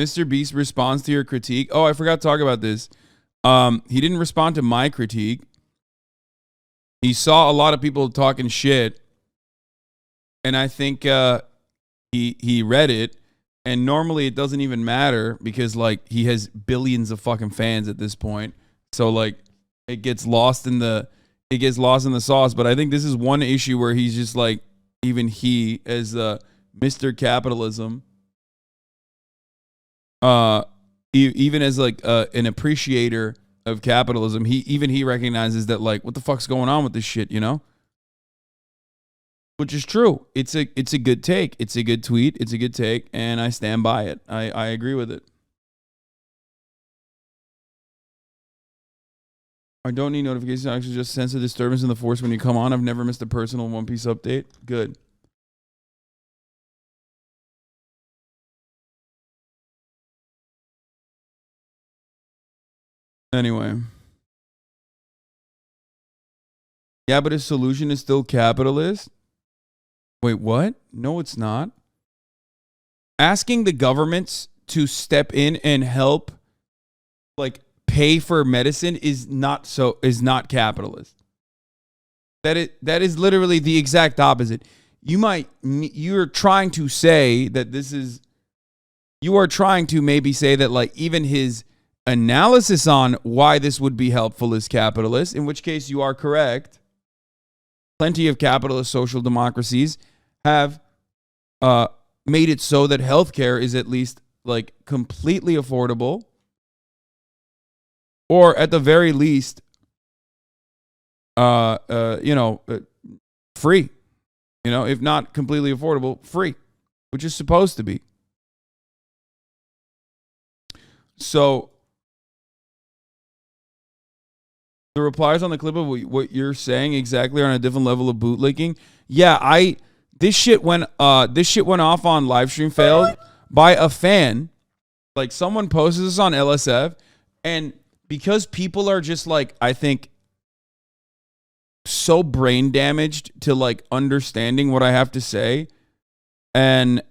Mr. Beast responds to your critique. Oh, I forgot to talk about this. He didn't respond to my critique. He saw a lot of people talking shit, and I think he read it. And normally it doesn't even matter because like he has billions of fucking fans at this point. So like it gets lost in the sauce. But I think this is one issue where he's just like, even he as Mr. Capitalism, even as like an appreciator of capitalism, he recognizes that like, what the fuck's going on with this shit, you know? Which is true. It's a good take. It's a good tweet. It's a good take, and I stand by it. I agree with it. I don't need notifications. I actually just sense a disturbance in the force when you come on. I've never missed a personal One Piece update. Good. Anyway. Yeah, but his solution is still capitalist. Wait, what? No, it's not. Asking the governments to step in and help, like, pay for medicine is not capitalist. That is literally the exact opposite. You're trying to say that you are trying to maybe say that like even his analysis on why this would be helpful is capitalist, in which case you are correct. Plenty of capitalist social democracies have made it so that healthcare is at least like completely affordable, or at the very least, free. You know, if not completely affordable, free, which is supposed to be. So the replies on the clip of what you're saying exactly are on a different level of bootlicking. Yeah, this shit went off on Livestream Failed by a fan. Like someone posted this on LSF, and because people are just like, I think, so brain damaged to like understanding what I have to say, and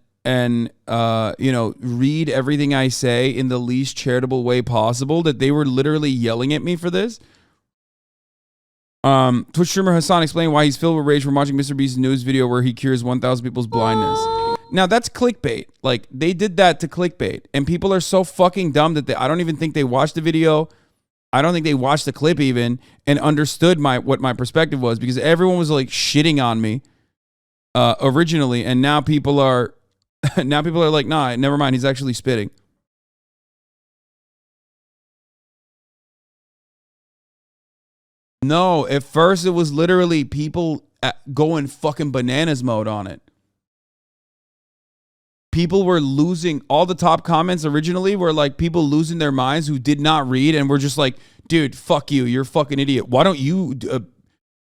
read everything I say in the least charitable way possible, that they were literally yelling at me for this. Twitch streamer Hassan explained why he's filled with rage from watching Mr. Beast's news video where he cures 1,000 people's blindness. Now that's clickbait. Like they did that to clickbait, and people are so fucking dumb that I don't even think they watched the video. I don't think they watched the clip even and understood what my perspective was, because everyone was like shitting on me originally, and now people are like, nah, never mind. He's actually spitting. No, at first it was literally people going fucking bananas mode on it. People were losing, all the top comments originally were like people losing their minds who did not read and were just like, dude, fuck you. You're a fucking idiot. Why don't you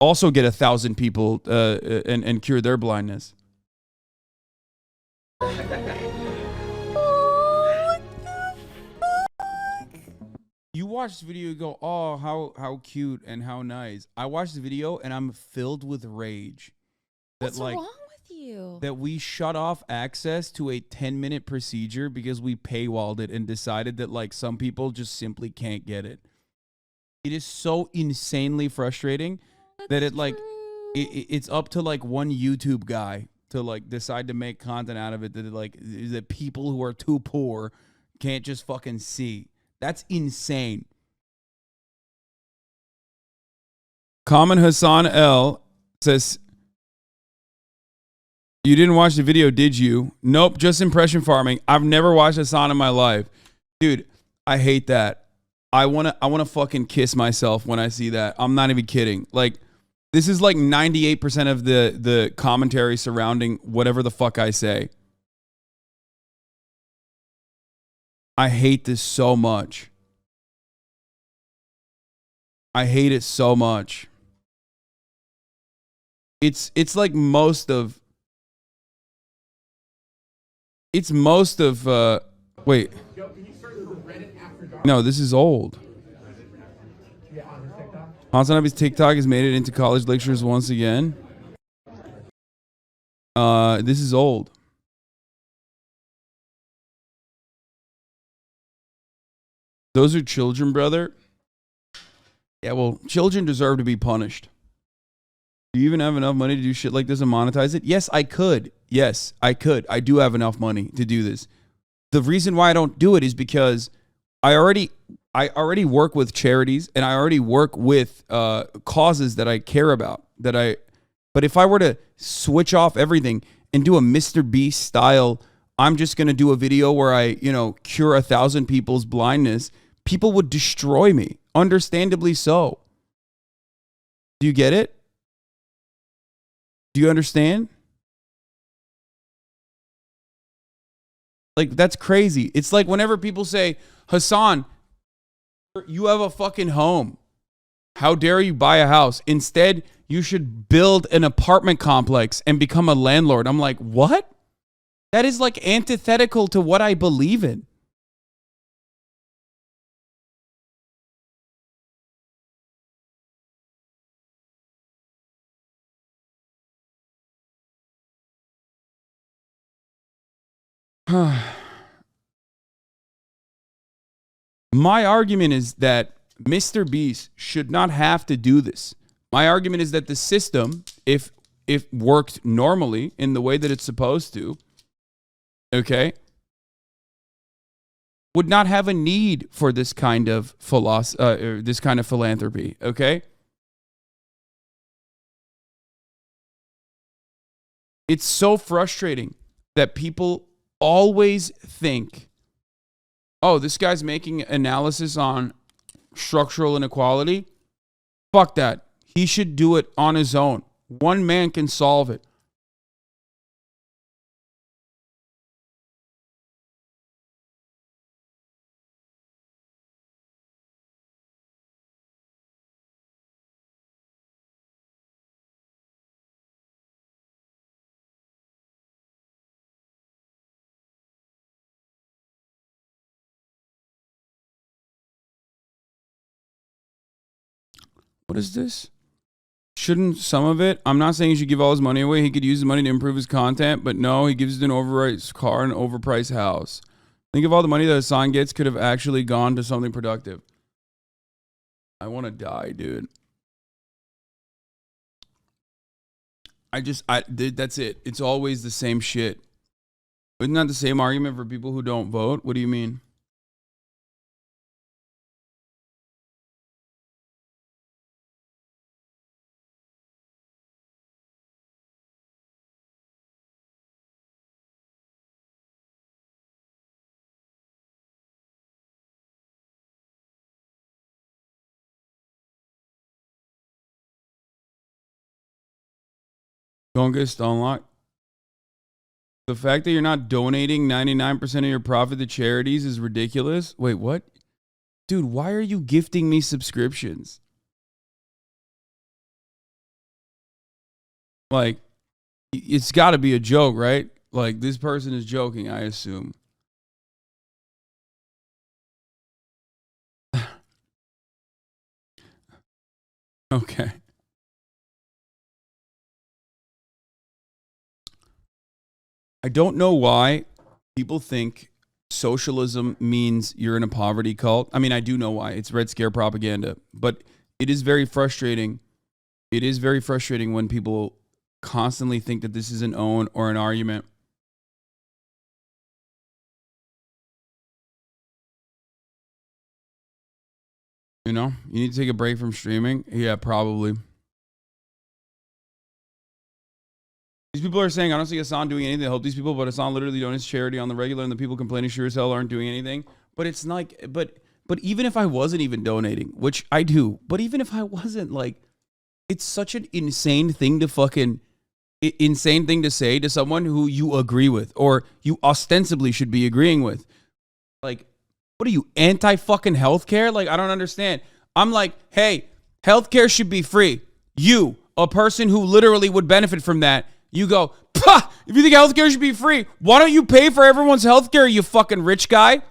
also get 1,000 people and cure their blindness? You watch the video, you go, oh, how cute and how nice. I watched the video and I'm filled with rage. What's wrong with you? That we shut off access to a 10-minute procedure because we paywalled it and decided that like some people just simply can't get it. It is so insanely frustrating that it's up to like one YouTube guy to like decide to make content out of it that people who are too poor can't just fucking see. That's insane. Common Hassan L says, you didn't watch the video, did you? Nope, just impression farming. I've never watched Hassan in my life. Dude, I hate that. I wanna fucking kiss myself when I see that. I'm not even kidding. Like, this is like 98% of the commentary surrounding whatever the fuck I say. I hate this so much. I hate it so much. It's like most of wait. No, this is old. HasanAbi's TikTok has made it into college lectures once again. This is old. Those are children, brother. Yeah, well, children deserve to be punished. Do you even have enough money to do shit like this and monetize it? Yes, I could. Yes, I could. I do have enough money to do this. The reason why I don't do it is because I already work with charities and I already work with causes that I care about. But if I were to switch off everything and do a Mr. Beast style, I'm just gonna do a video where I, cure 1,000 people's blindness, people would destroy me. Understandably so. Do you get it? Do you understand? Like, that's crazy. It's like whenever people say, Hasan, you have a fucking home. How dare you buy a house? Instead, you should build an apartment complex and become a landlord. I'm like, what? That is like antithetical to what I believe in. My argument is that Mr. Beast should not have to do this. My argument is that the system, if worked normally in the way that it's supposed to, okay, would not have a need for this kind of this kind of philanthropy, okay? It's so frustrating that people always think, oh, this guy's making analysis on structural inequality. Fuck that. He should do it on his own. One man can solve it. What is this? Shouldn't some of it? I'm not saying he should give all his money away. He could use the money to improve his content, but no, he gives it an overpriced car and an overpriced house. Think of all the money that Hasan gets could have actually gone to something productive. I want to die, dude. That's it. It's always the same shit. Isn't that the same argument for people who don't vote? What do you mean? Don't get unlocked. The fact that you're not donating 99% of your profit to charities is ridiculous. Wait, what? Dude, why are you gifting me subscriptions? Like, it's got to be a joke, right? Like, this person is joking, I assume. Okay. I don't know why people think socialism means you're in a poverty cult. I mean, I do know why. It's Red Scare propaganda. But it is very frustrating. It is very frustrating when people constantly think that this is an own or an argument. You know, you need to take a break from streaming. Yeah, probably. These people are saying, I don't see Hasan doing anything to help these people, but Hasan literally donates charity on the regular, and the people complaining sure as hell aren't doing anything. But it's like, but even if I wasn't even donating, which I do, but even if I wasn't, like, it's such an insane thing to say to someone who you agree with or you ostensibly should be agreeing with. Like, what are you, anti-fucking healthcare? Like, I don't understand. I'm like, hey, healthcare should be free. You, a person who literally would benefit from that, you go, pah, if you think healthcare should be free, why don't you pay for everyone's healthcare, you fucking rich guy?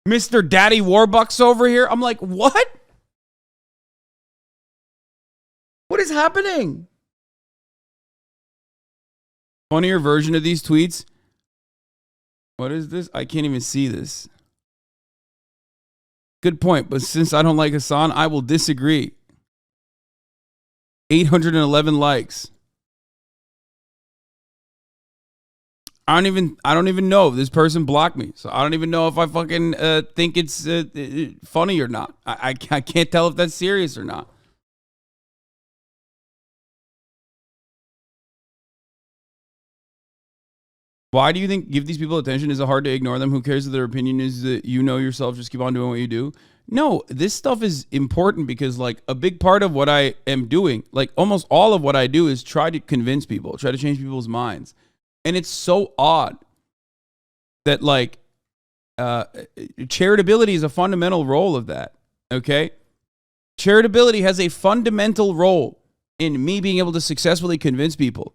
Mr. Daddy Warbucks over here. I'm like, what? What is happening? Funnier version of these tweets. What is this? I can't even see this. Good point. But since I don't like Hasan, I will disagree. 811 likes. I don't even know if this person blocked me. So I don't even know if I fucking think it's funny or not. I can't tell if that's serious or not. Why do you think give these people attention? Is it hard to ignore them? Who cares if their opinion is that you know yourself? Just keep on doing what you do. No, this stuff is important because like a big part of what I am doing, like almost all of what I do is try to convince people, try to change people's minds. And it's so odd that like charitability is a fundamental role of that. Okay. Charitability has a fundamental role in me being able to successfully convince people.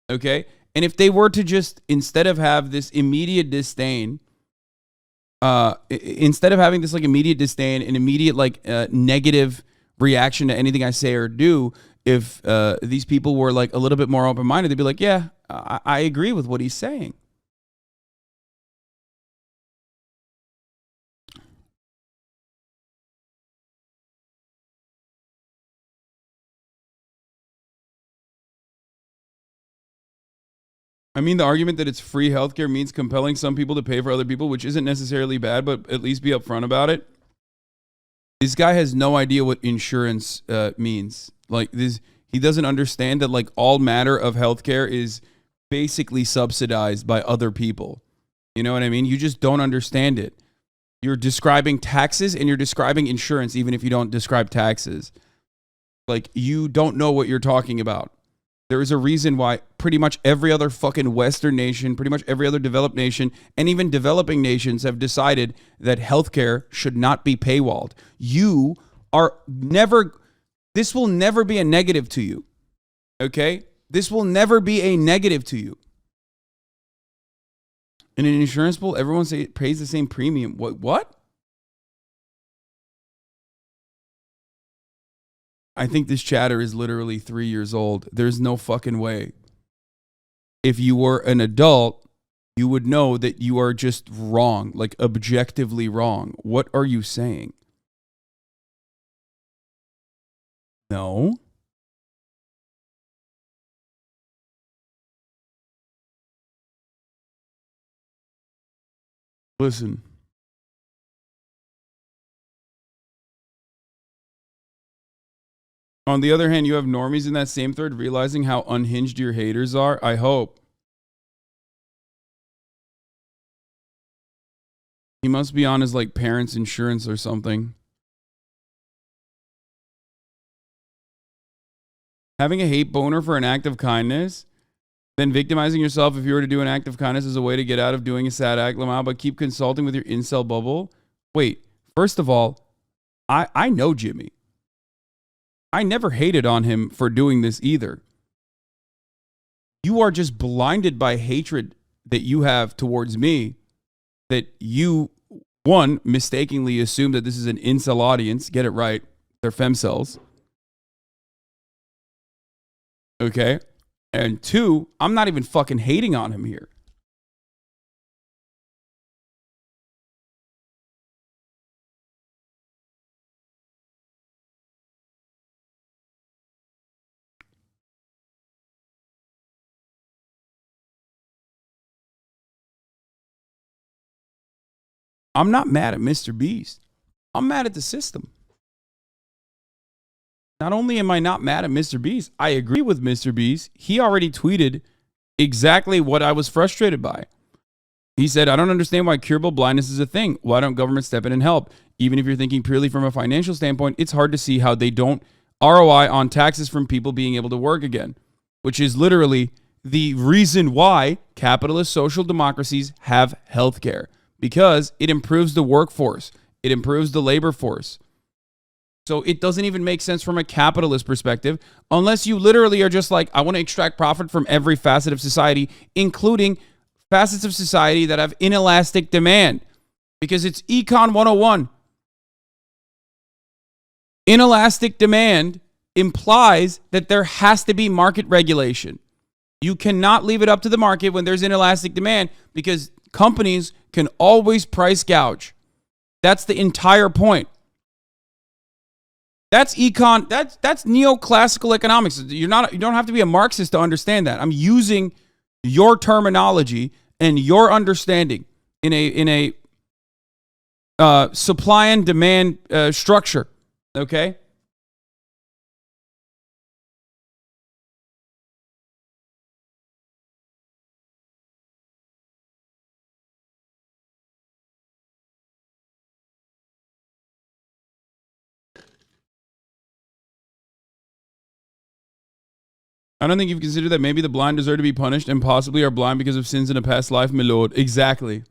Okay. And if they were to just, instead of have this immediate disdain, instead of having this like immediate disdain and immediate like negative reaction to anything I say or do, if these people were like a little bit more open-minded, they'd be like, yeah, I agree with what he's saying. I mean, the argument that it's free healthcare means compelling some people to pay for other people, which isn't necessarily bad, but at least be upfront about it. This guy has no idea what insurance means. Like this, he doesn't understand that like all matter of healthcare is basically subsidized by other people. You know what I mean? You just don't understand it. You're describing taxes and you're describing insurance, even if you don't describe taxes. Like you don't know what you're talking about. There is a reason why pretty much every other fucking Western nation, pretty much every other developed nation, and even developing nations have decided that healthcare should not be paywalled. You are never, this will never be a negative to you. Okay? This will never be a negative to you. In an insurance pool, everyone pays the same premium. What? I think this chatter is literally 3 years old. There's no fucking way. If you were an adult, you would know that you are just wrong, like objectively wrong. What are you saying? No. Listen. On the other hand, you have normies in that same thread realizing how unhinged your haters are. I hope. He must be on his like parents' insurance or something. Having a hate boner for an act of kindness, then victimizing yourself if you were to do an act of kindness is a way to get out of doing a sad act, Lamau, but keep consulting with your incel bubble. Wait, first of all, I know Jimmy. I never hated on him for doing this either. You are just blinded by hatred that you have towards me, that you, one, mistakenly assume that this is an incel audience. Get it right. They're femcells. Okay? And two, I'm not even fucking hating on him here. I'm not mad at Mr. Beast. I'm mad at the system. Not only am I not mad at Mr. Beast, I agree with Mr. Beast. He already tweeted exactly what I was frustrated by. He said, I don't understand why curable blindness is a thing. Why don't governments step in and help? Even if you're thinking purely from a financial standpoint, it's hard to see how they don't ROI on taxes from people being able to work again, which is literally the reason why capitalist social democracies have healthcare. Because it improves the workforce. It improves the labor force. So it doesn't even make sense from a capitalist perspective unless you literally are just like, I want to extract profit from every facet of society, including facets of society that have inelastic demand. Because it's Econ 101. Inelastic demand implies that there has to be market regulation. You cannot leave it up to the market when there's inelastic demand because companies can always price gouge. That's the entire point. That's econ. That's neoclassical economics. You don't have to be a Marxist to understand that. I'm using your terminology and your understanding in a supply and demand structure. Okay. I don't think you've considered that maybe the blind deserve to be punished and possibly are blind because of sins in a past life, my lord. Exactly.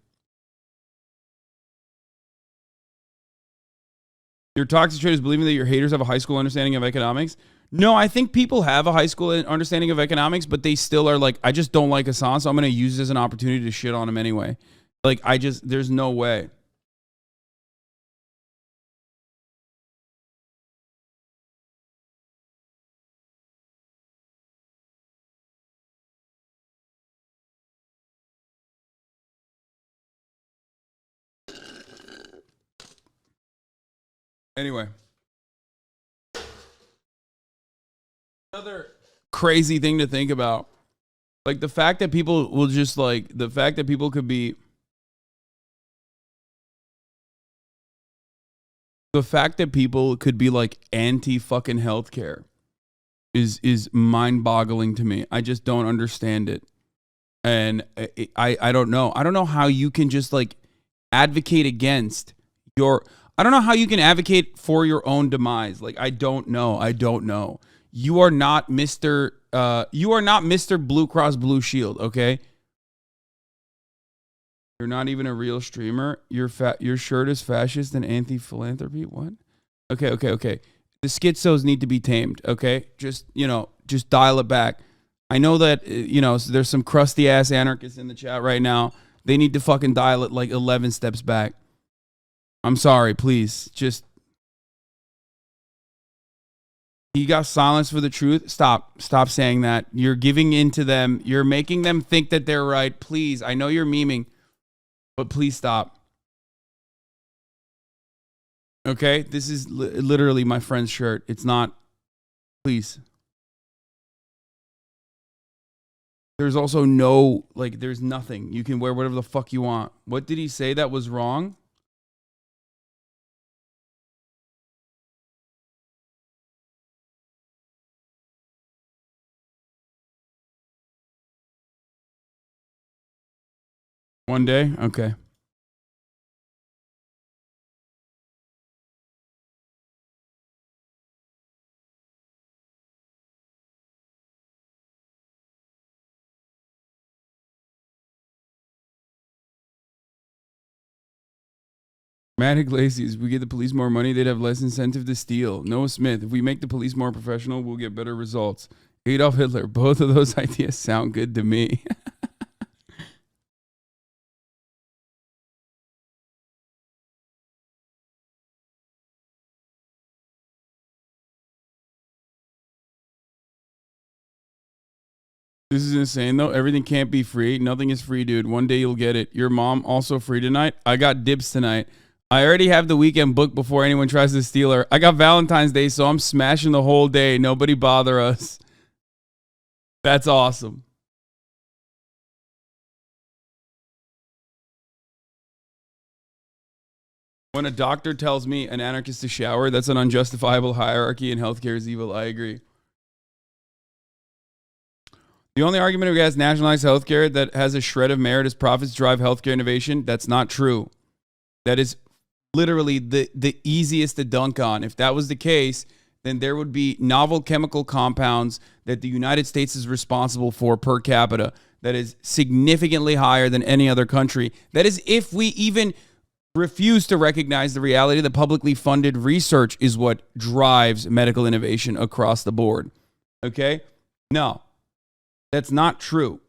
Your toxic trait is believing that your haters have a high school understanding of economics. No, I think people have a high school understanding of economics, but they still are like, I just don't like Hasan, so I'm going to use this as an opportunity to shit on him anyway. Like, there's no way. Anyway. Another crazy thing to think about. Like the fact that people will just like, the fact that people could be, the fact that people could be like anti-fucking healthcare is mind-boggling to me. I just don't understand it. And I don't know. I don't know how you can just like advocate against your, I don't know how you can advocate for your own demise. Like, I don't know. You are not Mr. Blue Cross Blue Shield, okay? You're not even a real streamer. Your shirt is fascist and anti-philanthropy. What? Okay. The schizos need to be tamed, okay? Just dial it back. I know that, there's some crusty ass anarchists in the chat right now. They need to fucking dial it like 11 steps back. I'm sorry, please. Just, he got silenced for the truth. Stop saying that. You're giving in to them. You're making them think that they're right. Please, I know you're memeing, but please stop. Okay? This is literally my friend's shirt. It's not, please. There's also no, like, there's nothing. You can wear whatever the fuck you want. What did he say that was wrong? One day? Okay. Matt Iglesias, we give the police more money, they'd have less incentive to steal. Noah Smith, if we make the police more professional, we'll get better results. Adolf Hitler, both of those ideas sound good to me. This is insane, though. Everything can't be free. Nothing is free, dude. One day you'll get it. Your mom also free tonight? I got dibs tonight. I already have the weekend booked before anyone tries to steal her. I got Valentine's Day, so I'm smashing the whole day. Nobody bother us. That's awesome. When a doctor tells me an anarchist to shower, that's an unjustifiable hierarchy and healthcare is evil. I agree. The only argument against nationalized healthcare that has a shred of merit is profits drive healthcare innovation. That's not true. That is literally the easiest to dunk on. If that was the case, then there would be novel chemical compounds that the United States is responsible for per capita that is significantly higher than any other country. That is if we even refuse to recognize the reality that publicly funded research is what drives medical innovation across the board. Okay? No. That's not true.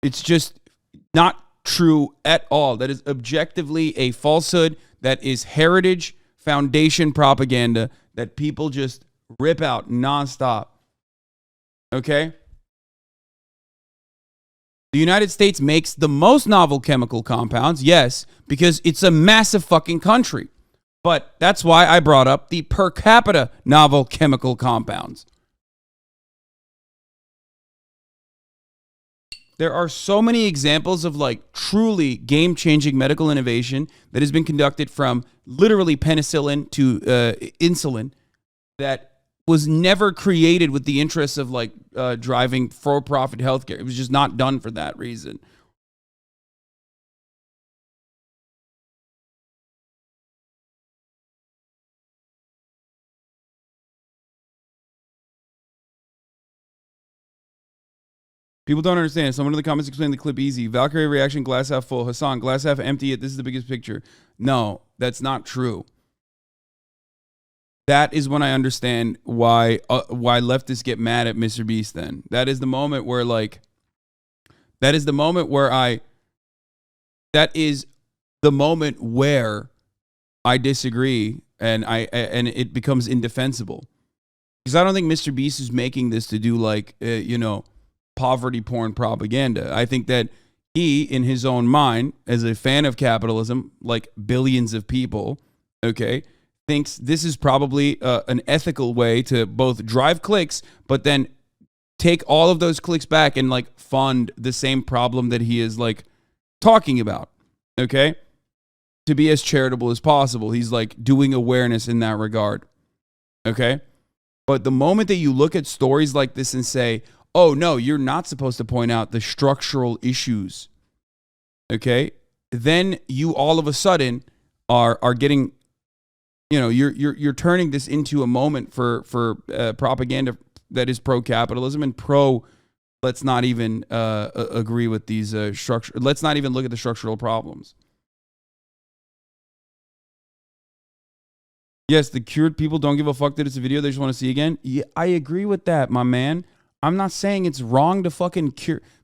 It's just not true at all. That is objectively a falsehood. That is heritage foundation propaganda that people just rip out nonstop. Okay? The United States makes the most novel chemical compounds, yes, because it's a massive fucking country. But that's why I brought up the per capita novel chemical compounds. There are so many examples of like truly game-changing medical innovation that has been conducted from literally penicillin to insulin that was never created with the interests of like driving for-profit healthcare. It was just not done for that reason. People don't understand. Someone in the comments explain the clip easy. Valkyrie reaction, glass half full. Hasan, glass half empty. This is the biggest picture. No, that's not true. That is when I understand why leftists get mad at Mr. Beast then. That is the moment where like, that is the moment where I disagree and it becomes indefensible. Because I don't think Mr. Beast is making this to do like, poverty porn propaganda. I think that he, in his own mind, as a fan of capitalism, like billions of people, okay, thinks this is probably an ethical way to both drive clicks, but then take all of those clicks back and like fund the same problem that he is like talking about, okay? To be as charitable as possible. He's like doing awareness in that regard, okay? But the moment that you look at stories like this and say, oh, no, you're not supposed to point out the structural issues, okay? Then you all of a sudden are getting, you're turning this into a moment for propaganda that is pro-capitalism and let's not even agree with these let's not even look at the structural problems. Yes, the cured people don't give a fuck that it's a video they just want to see again. Yeah, I agree with that, my man. I'm not saying it's wrong to fucking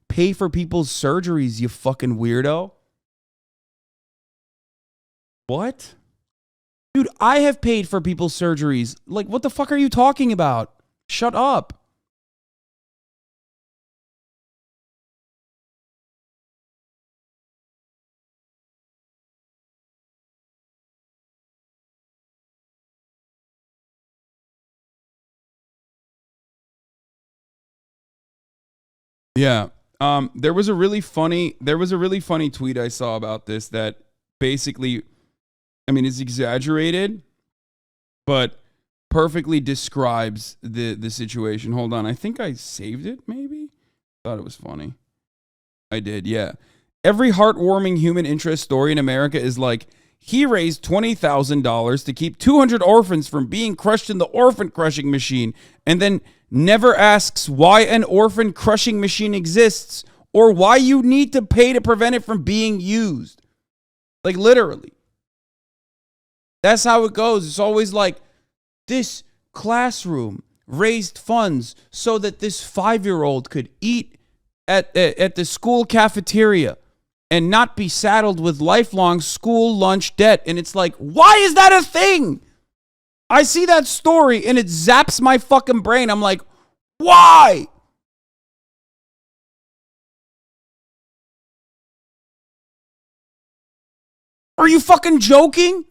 pay for people's surgeries, you fucking weirdo. What? Dude, I have paid for people's surgeries. Like, what the fuck are you talking about? Shut up. Yeah. There was a really funny tweet I saw about this that basically, I mean, it's exaggerated, but perfectly describes the situation. Hold on. I think I saved it, maybe? Thought it was funny. I did, yeah. Every heartwarming human interest story in America is like, he raised $20,000 to keep 200 orphans from being crushed in the orphan crushing machine, and then never asks why an orphan crushing machine exists or why you need to pay to prevent it from being used. Like, literally. That's how it goes. It's always like, this classroom raised funds so that this 5-year-old could eat at the school cafeteria and not be saddled with lifelong school lunch debt. And it's like, why is that a thing? I see that story and it zaps my fucking brain. I'm like, why? Are you fucking joking?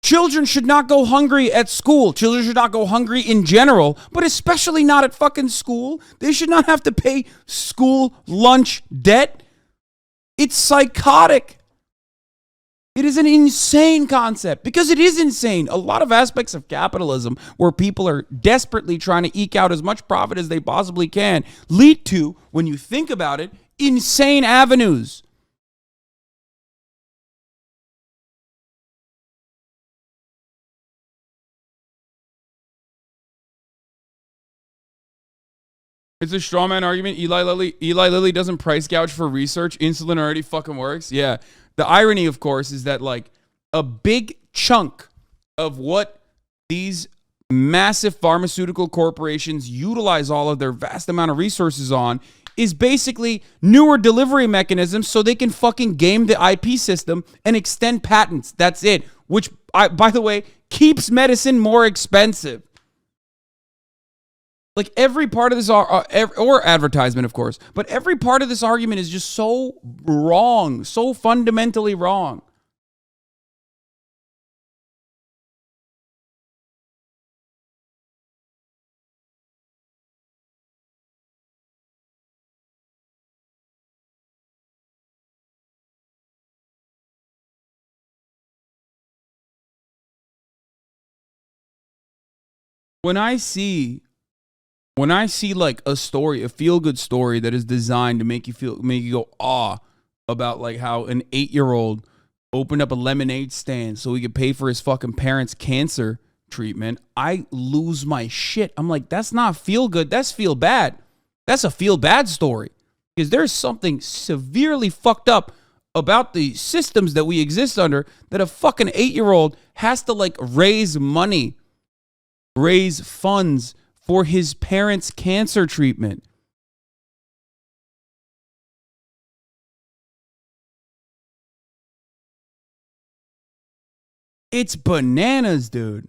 Children should not go hungry at school. Children should not go hungry in general, but especially not at fucking school. They should not have to pay school lunch debt. It's psychotic. It is an insane concept because it is insane. A lot of aspects of capitalism where people are desperately trying to eke out as much profit as they possibly can lead to, when you think about it, insane avenues. It's a straw man argument. Eli Lilly doesn't price gouge for research. Insulin already fucking works. Yeah. The irony, of course, is that like a big chunk of what these massive pharmaceutical corporations utilize all of their vast amount of resources on is basically newer delivery mechanisms so they can fucking game the IP system and extend patents. That's it. Which, by the way, keeps medicine more expensive. Like every part of this, or advertisement, of course, but every part of this argument is just so wrong, so fundamentally wrong. when I see like a story, a feel-good story that is designed to make you go awe about like how an 8-year-old opened up a lemonade stand so he could pay for his fucking parents' cancer treatment, I lose my shit. I'm like, that's not feel good, that's feel bad. That's a feel bad story. Because there's something severely fucked up about the systems that we exist under, that a fucking 8-year-old has to like raise money, raise funds for his parents' cancer treatment. It's bananas, dude.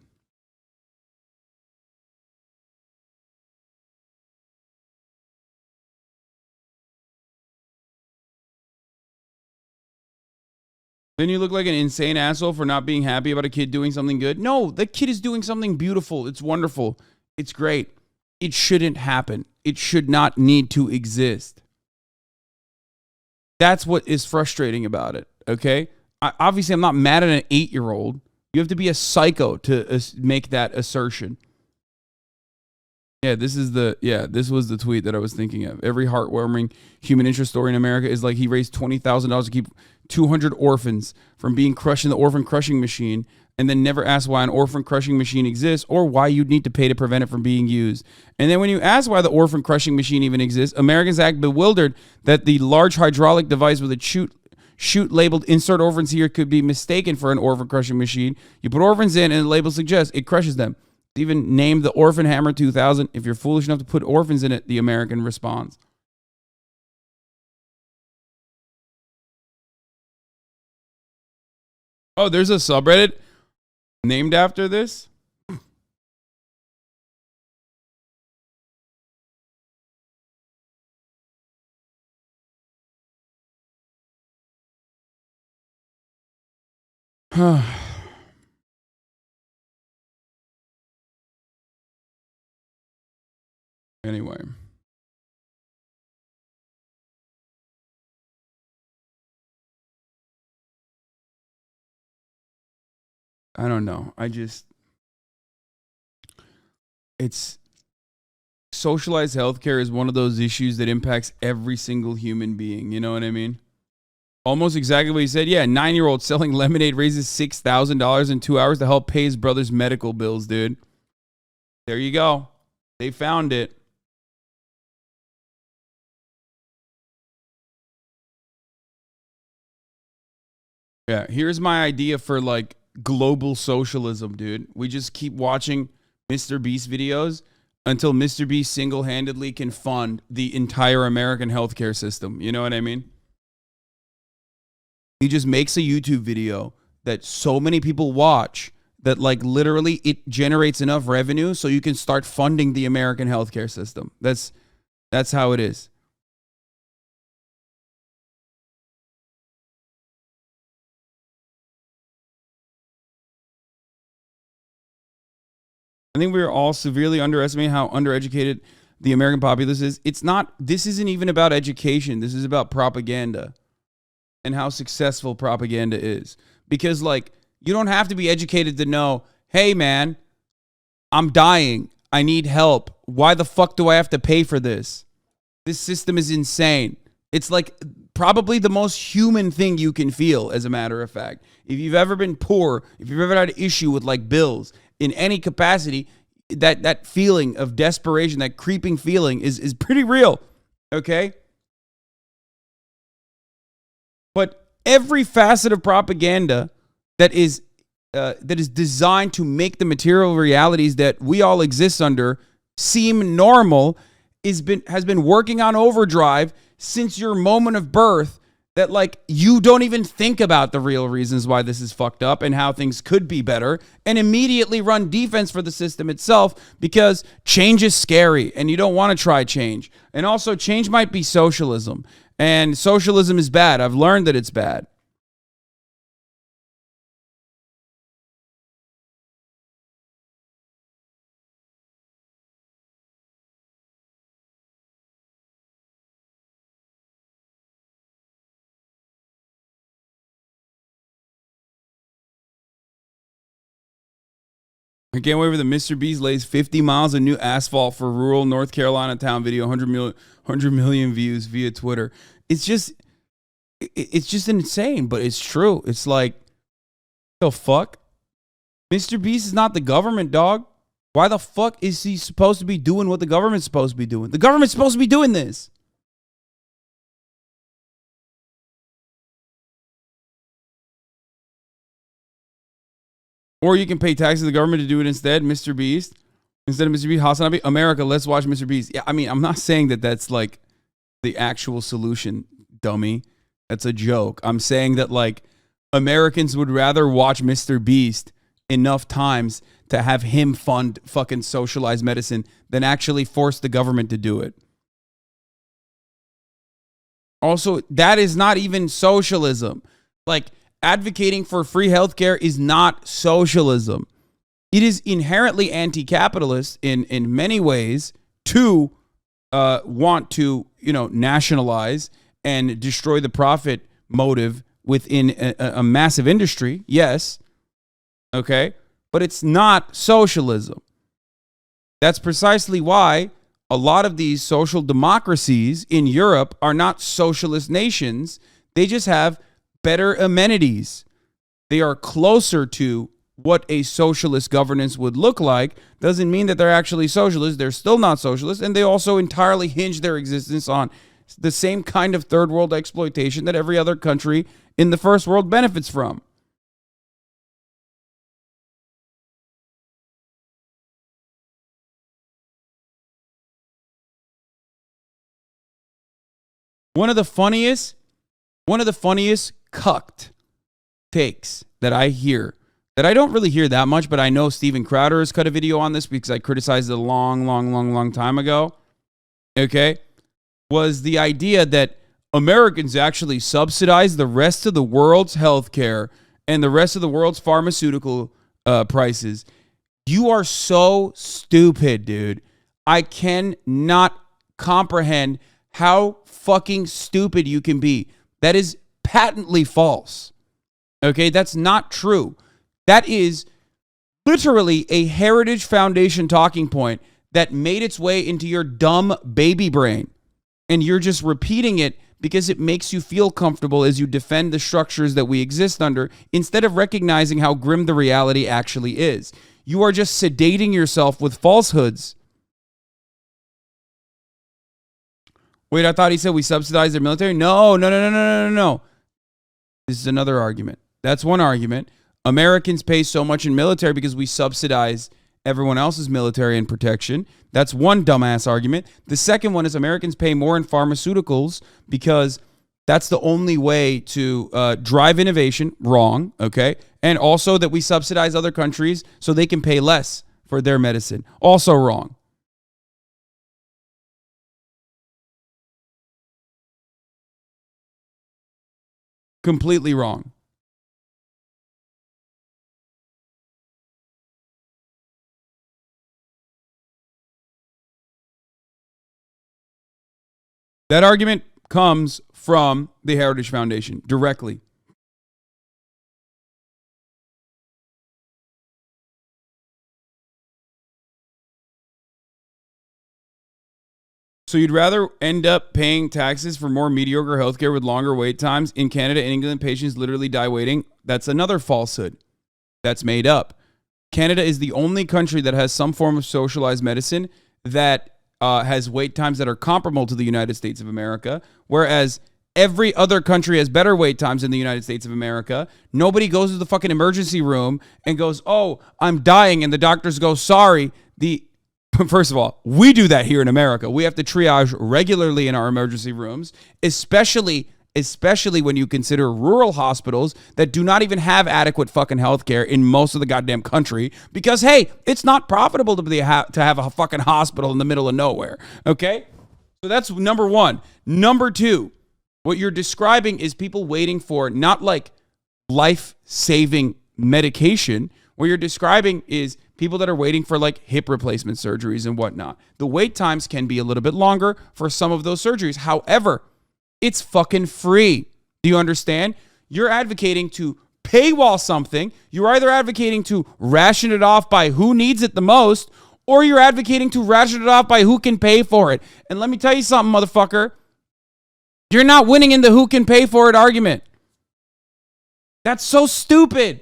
Then you look like an insane asshole for not being happy about a kid doing something good. No, the kid is doing something beautiful. It's wonderful. It's great. It shouldn't happen. It should not need to exist. That's what is frustrating about it, okay? Obviously, I'm not mad at an 8-year-old. You have to be a psycho to make that assertion. Yeah, this was the tweet that I was thinking of. Every heartwarming human interest story in America is like he raised $20,000 to keep 200 orphans from being crushed in the orphan crushing machine, and then never asked why an orphan crushing machine exists or why you'd need to pay to prevent it from being used. And then when you ask why the orphan crushing machine even exists, Americans act bewildered that the large hydraulic device with a chute labeled insert orphans here could be mistaken for an orphan crushing machine. You put orphans in and the label suggests it crushes them. Even named the Orphan Hammer 2000. If you're foolish enough to put orphans in it, the American responds. Oh, there's a subreddit named after this? Anyway. I don't know. It's socialized healthcare is one of those issues that impacts every single human being. You know what I mean? Almost exactly what he said. Yeah, 9-year-old selling lemonade raises $6,000 in 2 hours to help pay his brother's medical bills, dude. There you go. They found it. Yeah, here's my idea for like global socialism, dude. We just keep watching Mr. Beast videos until Mr. Beast single-handedly can fund the entire American healthcare system. You know what I mean? He just makes a YouTube video that so many people watch that like literally it generates enough revenue so you can start funding the American healthcare system. That's how it is. I think we're all severely underestimating how undereducated the American populace is. This isn't even about education. This is about propaganda and how successful propaganda is. Because, like, you don't have to be educated to know, hey, man, I'm dying. I need help. Why the fuck do I have to pay for this? This system is insane. It's like probably the most human thing you can feel, as a matter of fact. If you've ever been poor, if you've ever had an issue with like bills in any capacity, that feeling of desperation, that creeping feeling is pretty real. Okay? But every facet of propaganda that is designed to make the material realities that we all exist under seem normal has been working on overdrive since your moment of birth, that like you don't even think about the real reasons why this is fucked up and how things could be better, and immediately run defense for the system itself because change is scary and you don't want to try change. And also change might be socialism, and socialism is bad. I've learned that it's bad. I can't wait for the Mr. Beast lays 50 miles of new asphalt for rural North Carolina town video, 100 million views via Twitter. It's just insane, but it's true. It's like, the fuck? Mr. Beast is not the government, dog. Why the fuck is he supposed to be doing what the government's supposed to be doing? The government's supposed to be doing this. Or you can pay taxes to the government to do it instead, Mr. Beast. Instead of Mr. Beast, HasanAbi, America, let's watch Mr. Beast. Yeah, I mean, I'm not saying that that's like the actual solution, dummy. That's a joke. I'm saying that like Americans would rather watch Mr. Beast enough times to have him fund fucking socialized medicine than actually force the government to do it. Also, that is not even socialism. Like, advocating for free healthcare is not socialism. It is inherently anti-capitalist in many ways to want to, nationalize and destroy the profit motive within a massive industry. Yes. Okay. But it's not socialism. That's precisely why a lot of these social democracies in Europe are not socialist nations. They just have better amenities. They are closer to what a socialist governance would look like. Doesn't mean that they're actually socialist. They're still not socialist. And they also entirely hinge their existence on the same kind of third world exploitation that every other country in the first world benefits from. One of the funniest cucked takes that I hear, that I don't really hear that much, but I know Steven Crowder has cut a video on this because I criticized it a long time ago, okay, was the idea that Americans actually subsidize the rest of the world's healthcare and the rest of the world's pharmaceutical prices. You are so stupid, dude. I cannot comprehend how fucking stupid you can be. That is patently false. Okay, that's not true. That is literally a Heritage Foundation talking point that made its way into your dumb baby brain. And you're just repeating it because it makes you feel comfortable as you defend the structures that we exist under, instead of recognizing how grim the reality actually is. You are just sedating yourself with falsehoods. Wait, I thought he said we subsidize their military? No. This is another argument. That's one argument. Americans pay so much in military because we subsidize everyone else's military and protection. That's one dumbass argument. The second one is Americans pay more in pharmaceuticals because that's the only way to drive innovation. Wrong, okay? And also that we subsidize other countries so they can pay less for their medicine. Also wrong. Completely wrong. That argument comes from the Heritage Foundation directly. So you'd rather end up paying taxes for more mediocre healthcare with longer wait times? In Canada and England, patients literally die waiting. That's another falsehood. That's made up. Canada is the only country that has some form of socialized medicine that has wait times that are comparable to the United States of America, whereas every other country has better wait times in the United States of America. Nobody goes to the fucking emergency room and goes, "Oh, I'm dying," and the doctors go, "Sorry." First of all, we do that here in America. We have to triage regularly in our emergency rooms, especially when you consider rural hospitals that do not even have adequate fucking healthcare in most of the goddamn country because, hey, it's not profitable to have a fucking hospital in the middle of nowhere, okay? So that's number one. Number two, what you're describing is people waiting for not like life-saving medication. What you're describing is people that are waiting for like hip replacement surgeries and whatnot. The wait times can be a little bit longer for some of those surgeries. However, it's fucking free. Do you understand? You're advocating to paywall something, you're either advocating to ration it off by who needs it the most, or you're advocating to ration it off by who can pay for it. And let me tell you something, motherfucker. You're not winning in the who can pay for it argument. That's so stupid.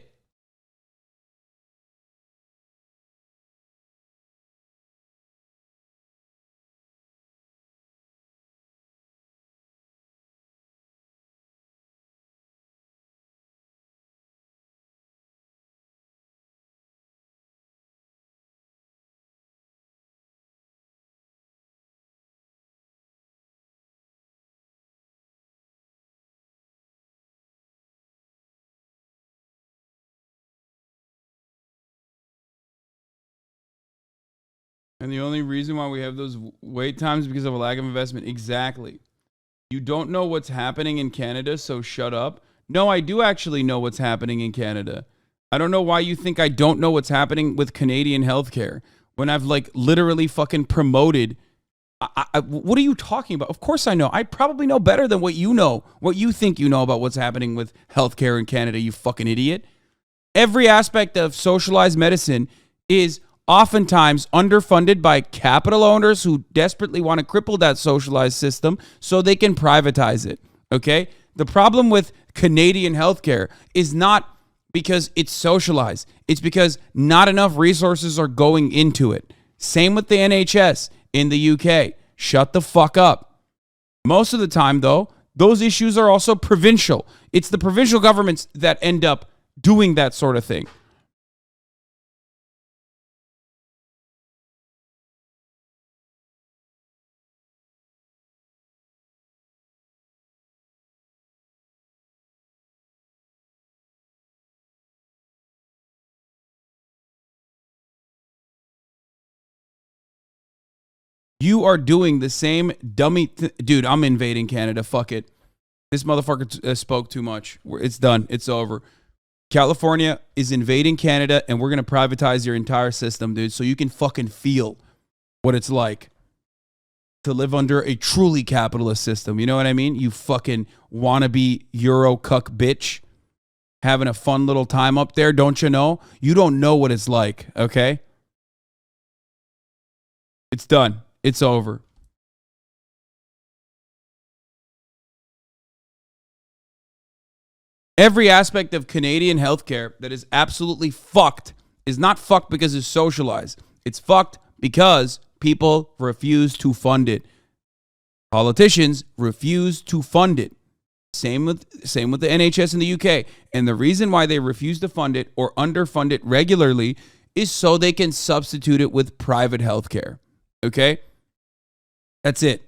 And the only reason why we have those wait times is because of a lack of investment. Exactly. You don't know what's happening in Canada, so shut up. No, I do actually know what's happening in Canada. I don't know why you think I don't know what's happening with Canadian healthcare when I've like literally fucking promoted. What are you talking about? Of course I know. I probably know better than what you know, what you think you know about what's happening with healthcare in Canada, you fucking idiot. Every aspect of socialized medicine is oftentimes underfunded by capital owners who desperately want to cripple that socialized system so they can privatize it. Okay? The problem with Canadian healthcare is not because it's socialized. It's because not enough resources are going into it. Same with the NHS in the UK. Shut the fuck up. Most of the time, though, those issues are also provincial. It's the provincial governments that end up doing that sort of thing. You are doing the same dummy... Dude, I'm invading Canada. Fuck it. This motherfucker spoke too much. It's done. It's over. California is invading Canada, and we're going to privatize your entire system, dude, so you can fucking feel what it's like to live under a truly capitalist system. You know what I mean? You fucking wannabe Euro cuck bitch having a fun little time up there, don't you know? You don't know what it's like, okay? It's done. It's over. Every aspect of Canadian healthcare that is absolutely fucked is not fucked because it's socialized. It's fucked because people refuse to fund it. Politicians refuse to fund it. Same with the NHS in the UK. And the reason why they refuse to fund it or underfund it regularly is so they can substitute it with private healthcare. Okay? That's it.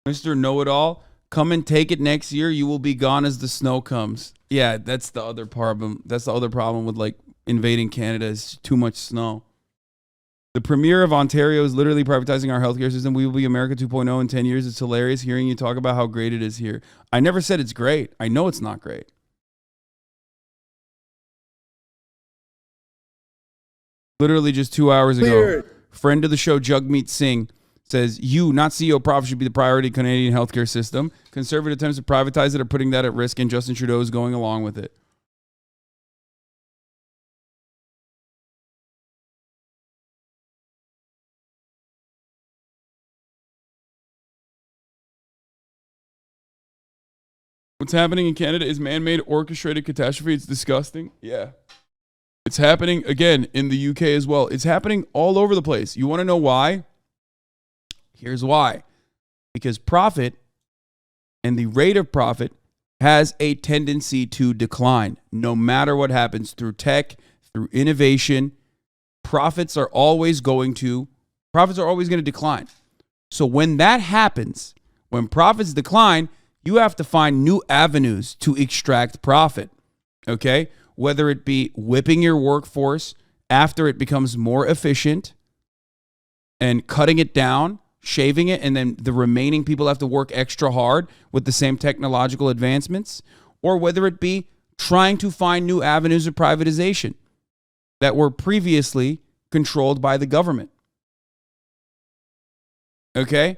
Mr. Know-It-All, come and take it next year. You will be gone as the snow comes. Yeah, that's the other problem. That's the other problem with like invading Canada is too much snow. The premier of Ontario is literally privatizing our healthcare system. We will be America 2.0 in 10 years. It's hilarious hearing you talk about how great it is here. I never said it's great. I know it's not great. Literally just 2 hours ago, friend of the show, Jugmeet Singh, says, you, not CEO profit, should be the priority Canadian healthcare system. Conservative attempts to privatize it are putting that at risk, and Justin Trudeau is going along with it. What's happening in Canada is man-made orchestrated catastrophe. It's disgusting. Yeah. It's happening, again, in the UK as well. It's happening all over the place. You want to know why? Here's why. Because profit and the rate of profit has a tendency to decline no matter what happens through tech, through innovation. Profits are always going to decline. So when that happens, when profits decline, you have to find new avenues to extract profit. Okay? Whether it be whipping your workforce after it becomes more efficient and cutting it down, shaving it, and then the remaining people have to work extra hard with the same technological advancements, or whether it be trying to find new avenues of privatization that were previously controlled by the government. Okay?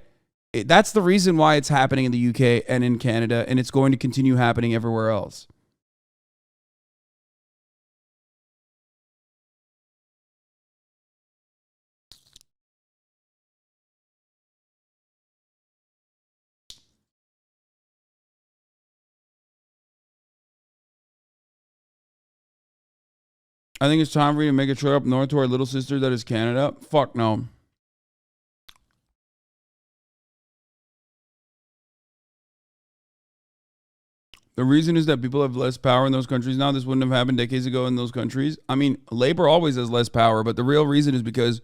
That's the reason why it's happening in the UK and in Canada, and it's going to continue happening everywhere else. I think it's time for you to make a trip up north to our little sister that is Canada. Fuck no. The reason is that people have less power in those countries now. This wouldn't have happened decades ago in those countries. I mean, labor always has less power, but the real reason is because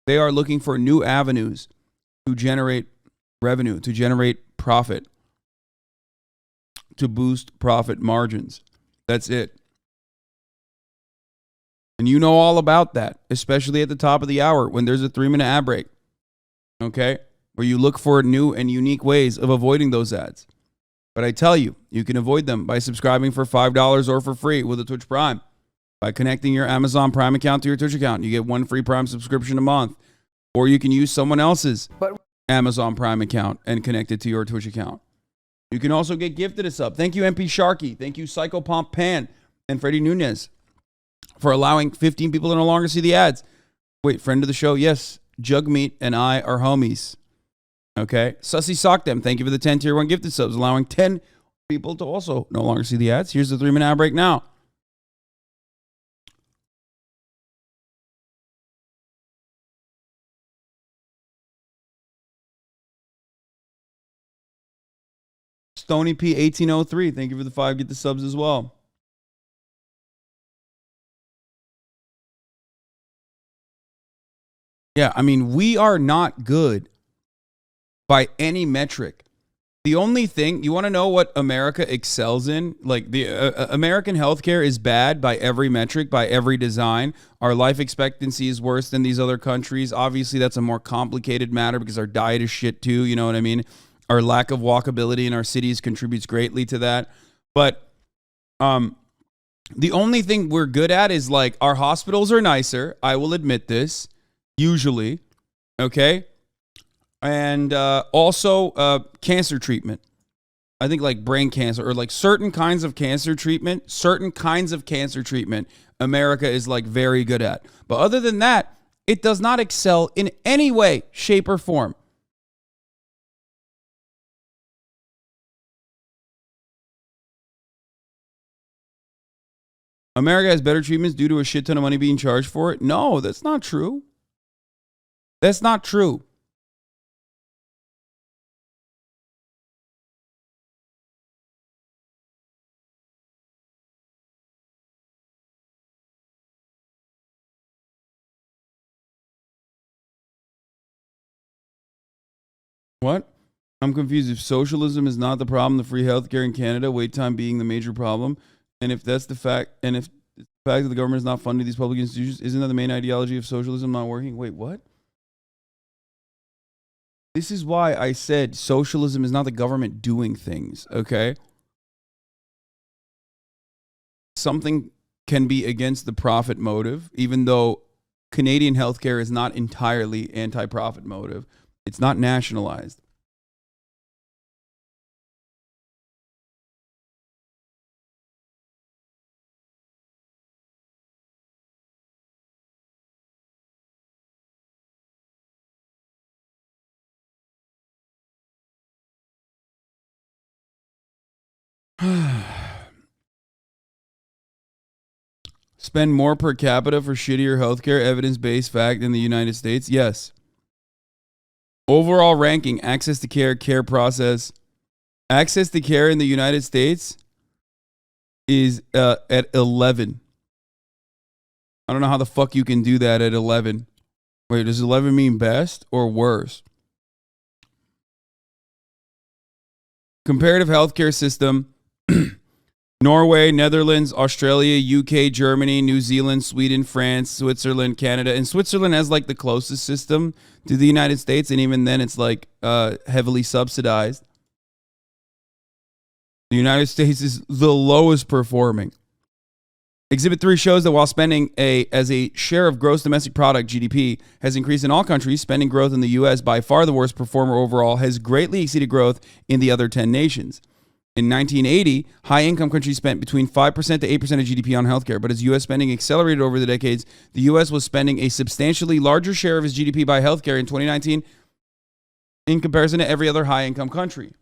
they are looking for new avenues to generate revenue, to generate profit, to boost profit margins. That's it. And you know all about that, especially at the top of the hour when there's a 3-minute ad break. Okay? Where you look for new and unique ways of avoiding those ads. But I tell you, you can avoid them by subscribing for $5 or for free with a Twitch Prime. By connecting your Amazon Prime account to your Twitch account. You get 1 free Prime subscription a month. Or you can use someone else's Amazon Prime account and connect it to your Twitch account. You can also get gifted a sub. Thank you, MP Sharky. Thank you, Psycho Pomp Pan and Freddie Nunez for allowing 15 people to no longer see the ads. Wait, friend of the show? Yes, Jugmeat and I are homies. Okay. Sussy Sock Them. Thank you for the 10 tier 1 gifted subs, allowing 10 people to also no longer see the ads. Here's the 3-minute ad break now. Stony P 1803. Thank you for the 5 get the subs as well. Yeah, I mean, we are not good by any metric. The only thing, you want to know what America excels in? Like, the American healthcare is bad by every metric, by every design. Our life expectancy is worse than these other countries. Obviously, that's a more complicated matter because our diet is shit too, you know what I mean? Our lack of walkability in our cities contributes greatly to that. But the only thing we're good at is, like, our hospitals are nicer. I will admit this, usually, okay? And also cancer treatment. I think like brain cancer or like certain kinds of cancer treatment, America is like very good at. But other than that, it does not excel in any way, shape, or form. America has better treatments due to a shit ton of money being charged for it. No, that's not true. That's not true. What? I'm confused. If socialism is not the problem, the free healthcare in Canada, wait time being the major problem, and if that's the fact, and if the fact that the government is not funding these public institutions, isn't that the main ideology of socialism not working? Wait, what? This is why I said socialism is not the government doing things, okay? Something can be against the profit motive, even though Canadian healthcare is not entirely anti-profit motive. It's not nationalized. Spend more per capita for shittier healthcare, evidence-based fact in the United States? Yes. Overall ranking, access to care, care process. Access to care in the United States is at 11. I don't know how the fuck you can do that at 11. Wait, does 11 mean best or worse? Comparative healthcare system. Norway, Netherlands, Australia, UK, Germany, New Zealand, Sweden, France, Switzerland, Canada. And Switzerland has like the closest system to the United States. And even then it's like heavily subsidized. The United States is the lowest performing. Exhibit 3 shows that while spending as a share of gross domestic product, GDP, has increased in all countries, spending growth in the U.S., by far the worst performer overall, has greatly exceeded growth in the other 10 nations. In 1980, high-income countries spent between 5% to 8% of GDP on healthcare, but as U.S. spending accelerated over the decades, the U.S. was spending a substantially larger share of its GDP by healthcare in 2019 in comparison to every other high-income country.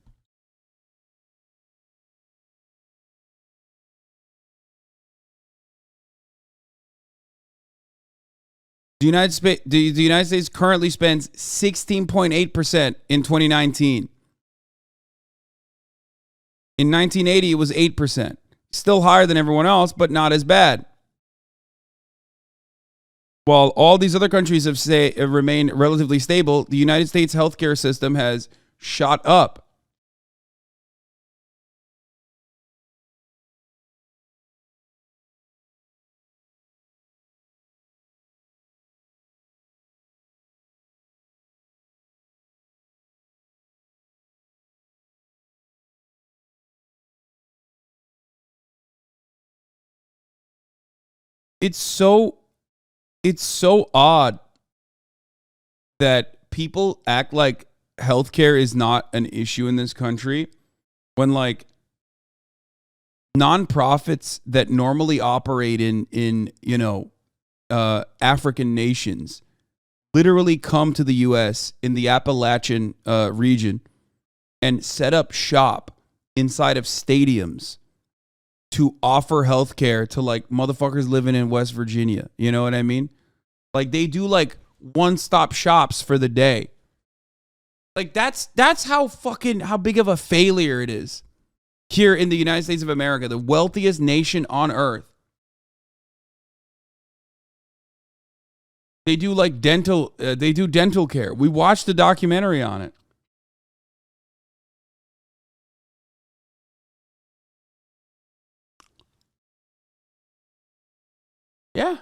The United States currently spends 16.8% in 2019. In 1980, it was 8%. Still higher than everyone else, but not as bad. While all these other countries have remained relatively stable, the United States healthcare system has shot up. It's so odd that people act like healthcare is not an issue in this country when, like, nonprofits that normally operate in African nations literally come to the U.S. in the Appalachian region and set up shop inside of stadiums to offer healthcare to, like, motherfuckers living in West Virginia. You know what I mean? Like, they do, like, one-stop shops for the day. Like, that's how big of a failure it is here in the United States of America, the wealthiest nation on earth. They do, like, dental care. We watched a documentary on it. Yeah.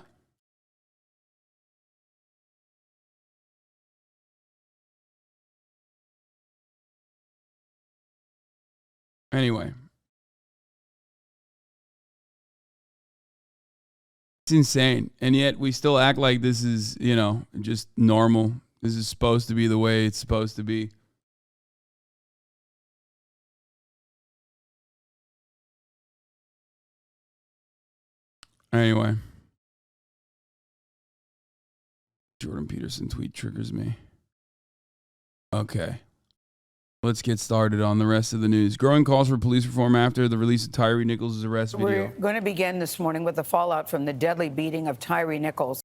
Anyway. It's insane. And yet we still act like this is, just normal. This is supposed to be the way it's supposed to be. Anyway. Jordan Peterson tweet triggers me. Okay. Let's get started on the rest of the news. Growing calls for police reform after the release of Tyree Nichols' arrest video. We're going to begin this morning with the fallout from the deadly beating of Tyree Nichols.